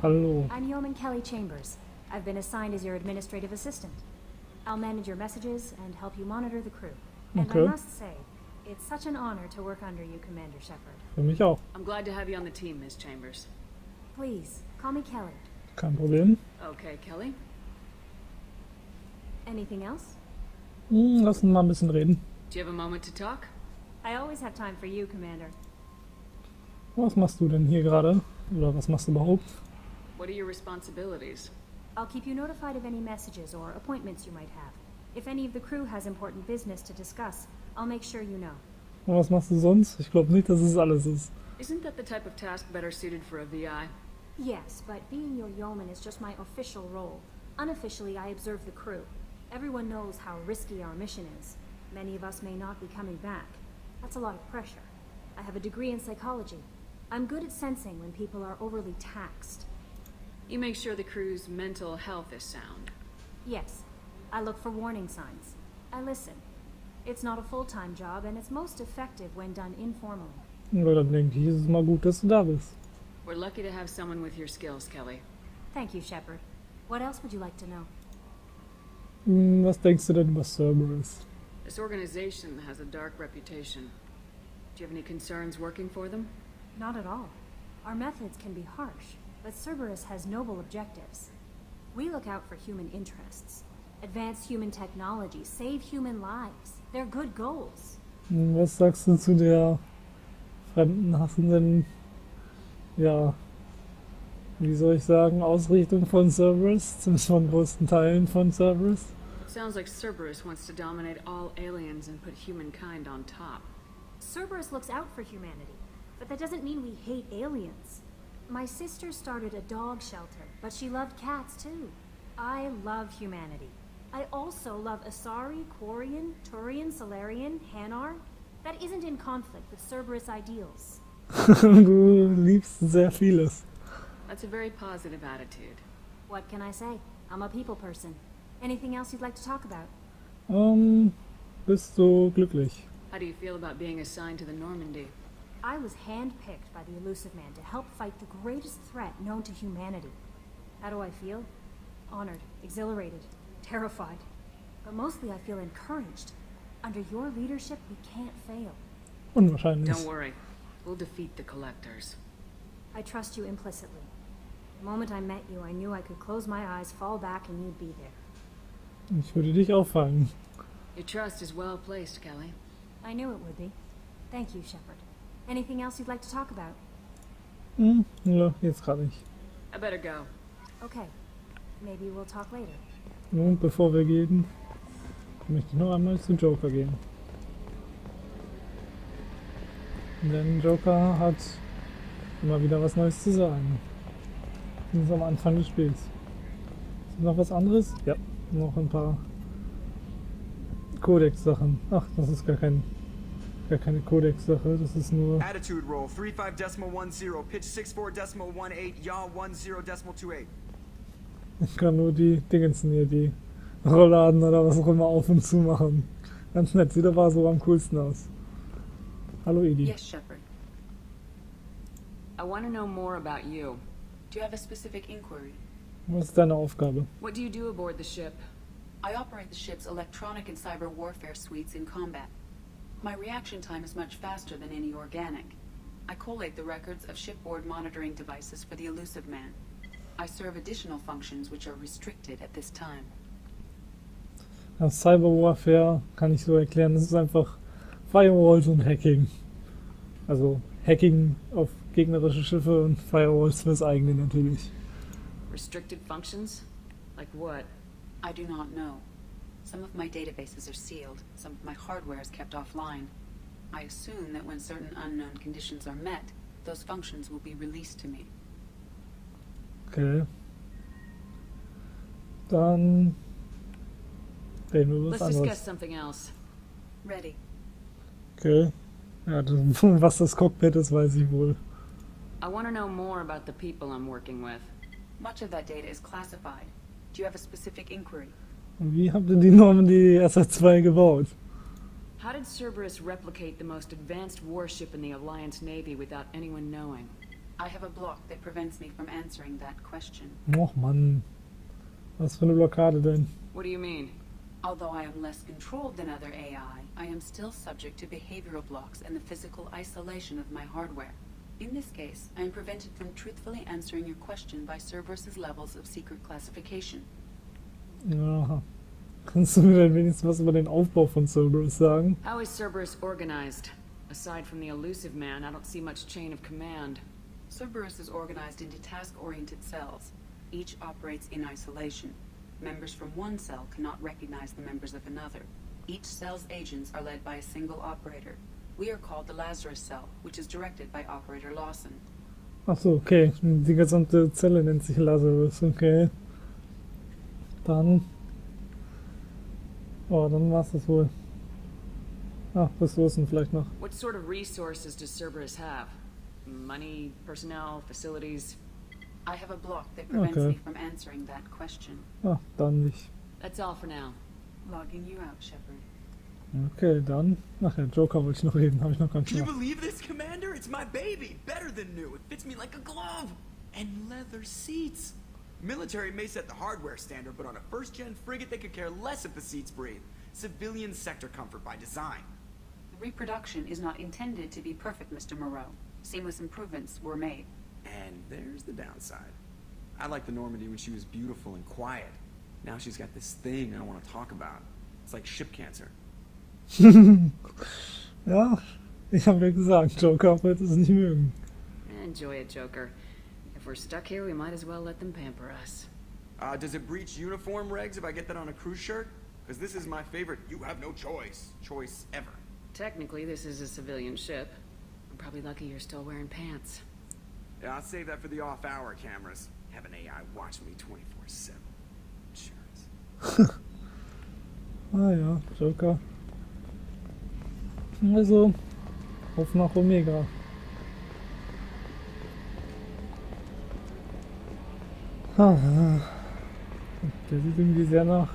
Hallo. I'm Yeoman Kelly Chambers. I've been assigned as your administrative assistant. I'll manage your messages and help you monitor the crew. And Okay. I must say, it's such an honor to work under you, Commander Shepard. Für mich auch. I'm glad to have you on the team, Miss Chambers. Please, call me Kelly. Kein Problem. Okay, Kelly. Anything else? Lass uns mal ein bisschen reden. Do you have a moment to talk? I always have time for you, Commander. Was machst du denn hier gerade? Oder was machst du überhaupt? What are your responsibilities? I'll keep you notified of any messages or appointments you might have. If any of the crew has important business to discuss, I'll make sure you know. Und was machst du sonst? Ich glaube nicht, dass es alles ist. Isn't that the type of task better suited for a VI? Yes, but being your yeoman is just my official role. Unofficially, I observe the crew. Everyone knows how risky our mission is. Many of us may not be coming back. That's a lot of pressure. I have a degree in psychology. I'm good at sensing when people are overly taxed. You make sure the crew's mental health is sound. Yes, I look for warning signs. I listen. It's not a full-time job, and it's most effective when done informally. Ja, dann denke ich, ist es mal gut, dass du da bist. We're lucky to have someone with your skills, Kelly. Thank you, Shepard. What else would you like to know? Was denkst du denn über Cerberus? This organization has a dark reputation. Do you have any concerns working for them? Not at all. Our methods can be harsh, but Cerberus has noble objectives. We look out for human interests, advance human technology, save human lives. They're good goals. Was sagst du zu der fremdenhassenden, ja, wie soll ich sagen, Ausrichtung von Cerberus, zumindest von größten Teilen von Cerberus? Sounds like Cerberus wants to dominate all aliens and put humankind on top. Cerberus looks out for humanity, but that doesn't mean we hate aliens. My sister started a dog shelter, but she loved cats too. I love humanity. I also love Asari, Quarian, Turian, Solarian, Hanar. That isn't in conflict with Cerberus ideals. Du liebst sehr vieles. That's a very positive attitude. What can I say? I'm a people person. Anything else you'd like to talk about? Bist du glücklich? How do you feel about being assigned to the Normandy? I was handpicked by the Elusive Man to help fight the greatest threat known to humanity. How do I feel? Honored, exhilarated, terrified. But mostly I feel encouraged. Under your leadership, we can't fail. Unwahrscheinlich. Don't worry. We'll defeat the Collectors. I trust you implicitly. The moment I met you, I knew I could close my eyes, fall back, and you'd be there. Ich würde dich auffallen. Your trust is well placed, Kelly. I knew it would be. Thank you, Shepard. Anything else you'd like to talk about? Ja, jetzt gerade nicht. I better go. Okay. Maybe we'll talk later. Und bevor wir gehen, möchte ich noch einmal zu Joker gehen. Denn Joker hat immer wieder was Neues zu sagen. Das ist am Anfang des Spiels. Ist noch was anderes? Ja, noch ein paar Codex-Sachen. Ach, das ist gar keine Codex-Sache, das ist nur... Attitude roll 35.10, pitch 64.18, yaw 10.28. Ich kann nur die Dingensen hier, die Rollladen oder was auch immer auf und zu machen. Ganz nett, sieht aber so am coolsten aus. Hallo Edie. Yes, Shepard. I want to know more about you. Do you have a specific inquiry? Was ist deine Aufgabe? What do you do aboard the ship? I operate the ship's electronic and cyber warfare suites in combat. My reaction time is much faster than any organic. I collate the records of shipboard monitoring devices for the Elusive Man. I serve additional functions which are restricted at this time. Ja, Cyber Warfare kann ich so erklären, das ist einfach Firewalls und Hacking. Also Hacking auf gegnerische Schiffe und Firewalls fürs eigene natürlich. Restricted functions? Like what? I do not know. Some of my databases are sealed, some of my hardware is kept offline. I assume that when certain unknown conditions are met, those functions will be released to me. Okay. Dann reden wir über was Let's discuss anderes. something else. Ready. Okay. Ja, was das Cockpit ist, weiß ich wohl. I want to know more about the people I'm working with. Much of that data is classified. Do you have a specific inquiry? Und wie habt ihr die Normandy SR2 gebaut? How did Cerberus replicate the most advanced warship in the Alliance Navy without anyone knowing? I have a block that prevents me from answering that question. Och Mann. Was für eine Blockade denn? What do you mean? Although I am less controlled than other AI, I am still subject to behavioral blocks and the physical isolation of my hardware. In this case, I am prevented from truthfully answering your question by Cerberus's levels of secret classification. Aha. Kannst du mir denn wenigstens was über den Aufbau von Cerberus sagen? How is Cerberus organized? Aside from the elusive man, I don't see much chain of command. Cerberus is organized into task-oriented cells. Each operates in isolation. Members from one cell cannot recognize the members of another. Each cell's agents are led by a single operator. We are called the Lazarus cell, which is directed by Operator Lawson. Achso, okay. Die gesamte Zelle nennt sich Lazarus, okay. Dann... Oh, dann war's das wohl. Ach, Ressourcen vielleicht noch. What sort of resources does Cerberus have? Money, personnel, facilities? I have a block that prevents me from answering that question. Ah, dann nicht. That's all for now. Logging you out, Shepard. Okay, dann... Ach ja, Joker wollte ich noch reden, habe ich noch ganz Can you klar. believe this, Commander? It's my baby! Better than new. It fits me like a glove! And leather seats! Military may set the hardware standard, but on a first-gen frigate they could care less if the seats breathe. Civilian sector comfort by design. The reproduction is not intended to be perfect, Mr. Moreau. Seamless improvements were made. And there's the downside. I liked the Normandy when she was beautiful and quiet. Now she's got this thing I want to talk about. It's like ship cancer. Ja, ich habe ja gesagt, Joker wird es nicht mögen. Enjoy it, Joker. If we're stuck here, we might as well let them pamper us. Does it breach uniform regs if I get that on a cruise shirt? Because this is my favorite you have no choice ever. Technically, this is a civilian ship. I'm probably lucky you're still wearing pants. Yeah, I'll save that for the off-hour cameras. Have an AI watch me 24/7. Insurance. Ah ja, Joker. Also, auf nach Omega. Der sieht irgendwie sehr nach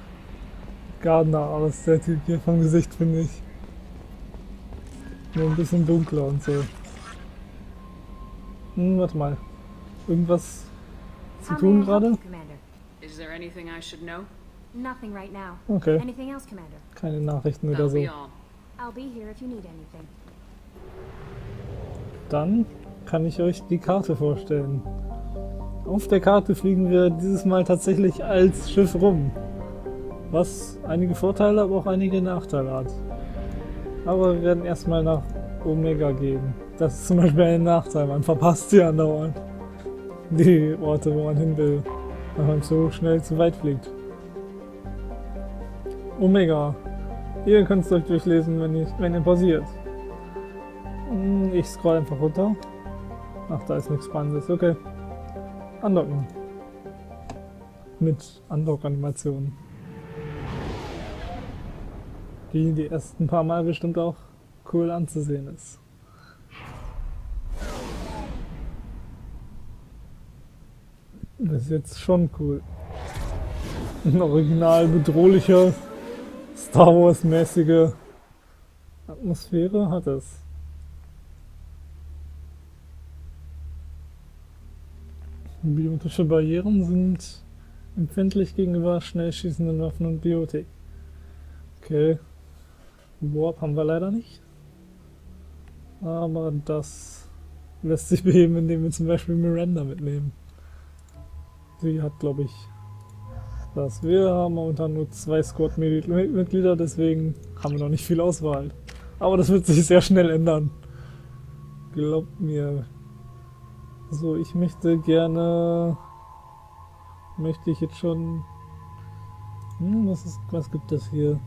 Gardner aus, der Typ hier vom Gesicht, finde ich. Nur ein bisschen dunkler und so. Warte mal. Irgendwas zu How may I tun help gerade? you, Commander? Is there anything I should know? Nothing right now. Okay. Anything else, Commander? Keine Nachrichten oder That'll so. be all. I'll be here if you need anything. Dann kann ich euch die Karte vorstellen. Auf der Karte fliegen wir dieses Mal tatsächlich als Schiff rum. Was einige Vorteile, aber auch einige Nachteile hat. Aber wir werden erstmal nach Omega gehen. Das ist zum Beispiel ein Nachteil, man verpasst sie andauernd. Die Orte, wo man hin will, weil man so schnell zu weit fliegt. Omega. Ihr könnt es euch durchlesen, wenn ihr pausiert. Ich scroll einfach runter. Ach, da ist nichts Spannendes. Okay. Andocken. Mit Andock-Animationen. Die ersten paar Mal bestimmt auch cool anzusehen ist. Das ist jetzt schon cool. Ein original bedrohlicher, Star Wars-mäßige Atmosphäre hat es. Biotische Barrieren sind empfindlich gegenüber schnell schießenden Waffen und Biotik. Okay. Warp haben wir leider nicht. Aber das lässt sich beheben, indem wir zum Beispiel Miranda mitnehmen. Sie hat, glaube ich, das. Wir haben momentan nur 2 Squad-Mitglieder, deswegen haben wir noch nicht viel Auswahl. Aber das wird sich sehr schnell ändern. Glaubt mir. So, ich möchte gerne... Möchte ich jetzt schon... was gibt es hier?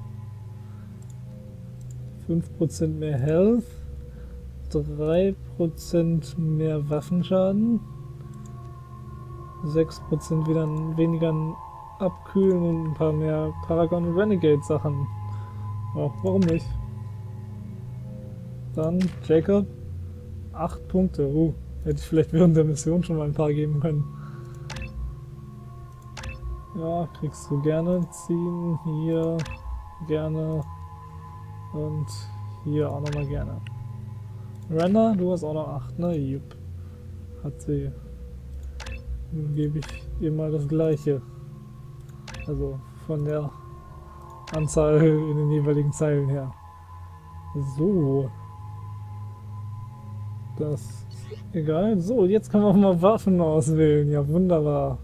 5% mehr Health, 3% mehr Waffenschaden, 6% wieder weniger Abkühlen und ein paar mehr Paragon und Renegade Sachen. Oh, warum nicht? Dann Jacob, 8 Punkte. Hätte ich vielleicht während der Mission schon mal ein paar geben können. Ja, kriegst du gerne ziehen, hier gerne und hier auch nochmal gerne. Miranda, du hast auch noch 8, ne? Jupp. hat sie. Dann gebe ich ihr mal das gleiche. Also von der Anzahl in den jeweiligen Zeilen her. So. Das ist egal. So, jetzt können wir auch mal Waffen auswählen. Ja, wunderbar.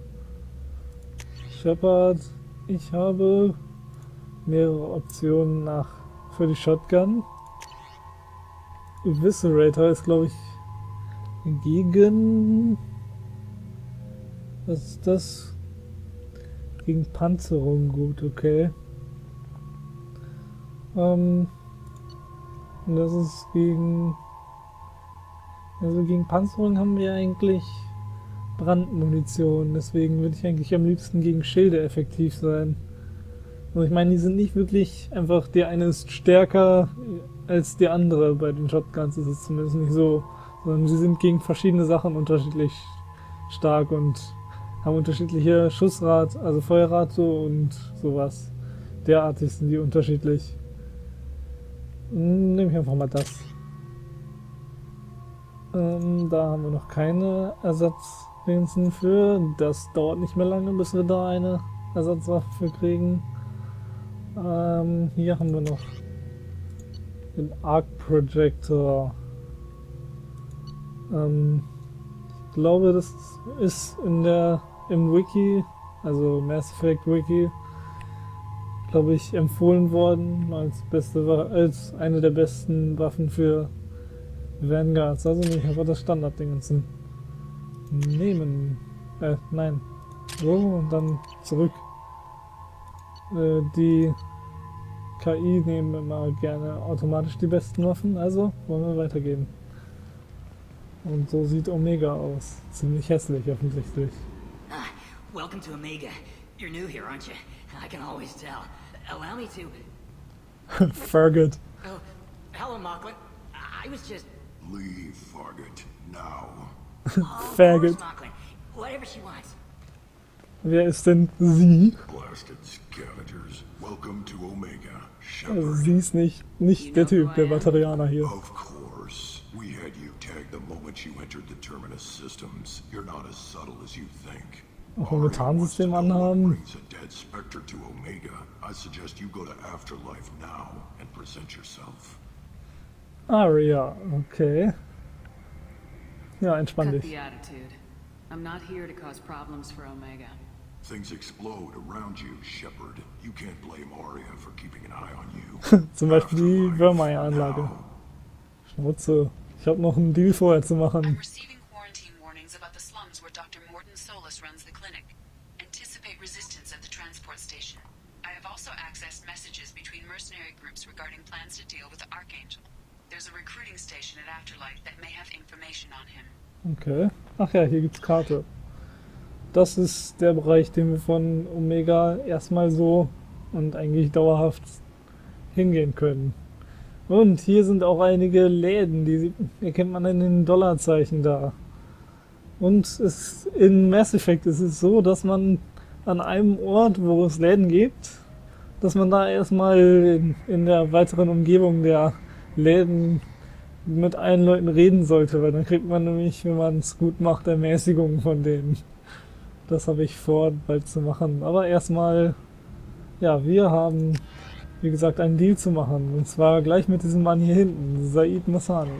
Shepard. Ich habe mehrere Optionen für die Shotgun. Eviscerator ist, glaube ich, gegen... Was ist das? Gegen Panzerung gut, okay. Und das ist gegen... Also gegen Panzerung haben wir eigentlich Brandmunition, deswegen würde ich eigentlich am liebsten gegen Schilde effektiv sein. Und ich meine, die sind nicht wirklich einfach, der eine ist stärker als der andere, bei den Shotguns ist es zumindest nicht so, sondern sie sind gegen verschiedene Sachen unterschiedlich stark und haben unterschiedliche Schussrate, also Feuerrate und sowas. Derartig sind die unterschiedlich. Nehme ich einfach mal das. Da haben wir noch keine Ersatzdingsen für. Das dauert nicht mehr lange, bis wir da eine Ersatzwaffe für kriegen. Hier haben wir noch den Arc Projector. Ich glaube, das ist im Wiki, also Mass Effect Wiki, glaube ich, empfohlen worden als eine der besten Waffen für Vanguards. Also nicht einfach das Standardding nehmen. Nein. So, und dann zurück. Die KI nehmen immer gerne automatisch die besten Waffen, also wollen wir weitergehen. Und so sieht Omega aus. Ziemlich hässlich offensichtlich. Welcome to Omega. You're new here, aren't you? I can always tell. Allow me to... Fargut. Oh, hello, Mocklin. I was just... Leave, Fargut, now. Fargut. Mocklin. Whatever she wants. Wer ist denn sie? Blasted scavengers. Welcome to Omega, Also Shepard. sie ist nicht der Typ, der Batarianer hier. Of course. We had you tagged the moment you entered the Terminus systems. You're not as subtle as you think. Auch ein Methansystem anhaben. Brings a dead specter to Omega. I suggest you go to Afterlife now and present yourself. Aria, okay. Ja, entspann Cut dich. the attitude. I'm not here to cause problems for Omega. Things explode around you, Shepard. You can't blame Aria for keeping an eye on you. Zum Beispiel die Afterlife Würmer-Anlage. now. Schnauze. Ich habe noch einen Deal vorher zu I'm machen. receiving quarantine warnings about the slums where Dr. Morton Solus runs the clinic. Anticipate resistance at the transport station. I have also accessed messages between mercenary groups regarding plans to deal with the Archangel. There's a recruiting station at Afterlife that may have information on him. Okay. Ach ja, hier gibt's Karte. Das ist der Bereich, den wir von Omega erstmal so und eigentlich dauerhaft hingehen können. Und hier sind auch einige Läden, die erkennt man in den Dollarzeichen da. Und in Mass Effect ist es so, dass man an einem Ort, wo es Läden gibt, dass man da erstmal in der weiteren Umgebung der Läden mit allen Leuten reden sollte, weil dann kriegt man nämlich, wenn man es gut macht, Ermäßigung von denen. Das habe ich vor, bald zu machen. Aber erstmal, ja, wir haben, wie gesagt, einen Deal zu machen. Und zwar gleich mit diesem Mann hier hinten, Zaeed Massani.